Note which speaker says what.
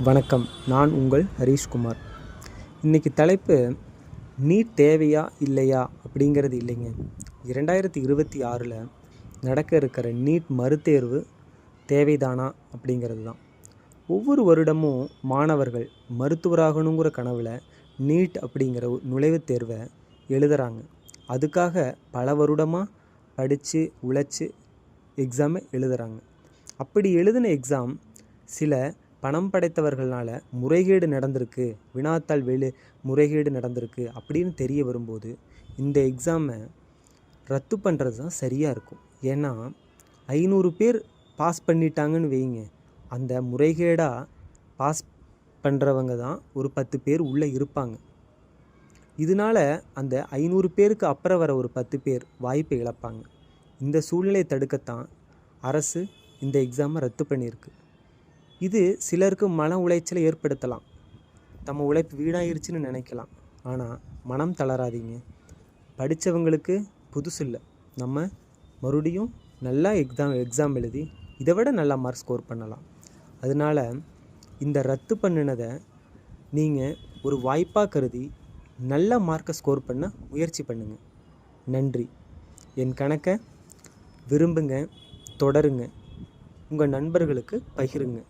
Speaker 1: வணக்கம். நான் உங்கள் ஹரீஷ்குமார். இன்றைக்கி தலைப்பு நீட் தேவையா இல்லையா அப்படிங்கிறது இல்லைங்க. 2026 நடக்க இருக்கிற நீட் மறுதேர்வு தேவைதானா அப்படிங்கிறது தான். ஒவ்வொரு வருடமும் மாணவர்கள் மருத்துவராகணுங்கிற கனவில் நீட் அப்படிங்கிற நுழைவுத் தேர்வை எழுதுகிறாங்க. அதுக்காக பல வருடமாக படித்து உழைச்சி எக்ஸாமை எழுதுகிறாங்க. அப்படி எழுதின எக்ஸாம் சில பணம் படைத்தவர்களால் முறைகேடு நடந்திருக்கு, வினாத்தாள் முறைகேடு நடந்திருக்கு அப்படின்னு தெரிய வரும்போது இந்த எக்ஸாமை ரத்து பண்ணுறது தான் சரியாக இருக்கும். ஏன்னா 500 பேர் பாஸ் பண்ணிட்டாங்கன்னு வைங்க, அந்த முறைகேடாக பாஸ் பண்ணுறவங்க தான் ஒரு 10 பேர் உள்ளே இருப்பாங்க. இதனால் அந்த 500 பேருக்கு அப்புறம் வர ஒரு 10 பேர் வாய்ப்பை இழப்பாங்க. இந்த சூழ்நிலையை தடுக்கத்தான் அரசு இந்த எக்ஸாமை ரத்து பண்ணியிருக்கு. இது சிலருக்கு மன உளைச்சலை ஏற்படுத்தலாம், நம்ம உழைப்பு வீணாயிருச்சுன்னு நினைக்கலாம். ஆனால் மனம் தளராதீங்க. படித்தவங்களுக்கு புதுசு இல்லை, நம்ம மறுபடியும் நல்லா எக்ஸாம் எழுதி இதை விட நல்லா மார்க் ஸ்கோர் பண்ணலாம். அதனால் இந்த ரத்து பண்ணினதை நீங்கள் ஒரு வாய்ப்பாக கருதி நல்ல மார்க்கை ஸ்கோர் பண்ண முயற்சி பண்ணுங்கள். நன்றி. என் கணக்கை விரும்புங்க, தொடருங்க, உங்கள் நண்பர்களுக்கு பகிருங்க.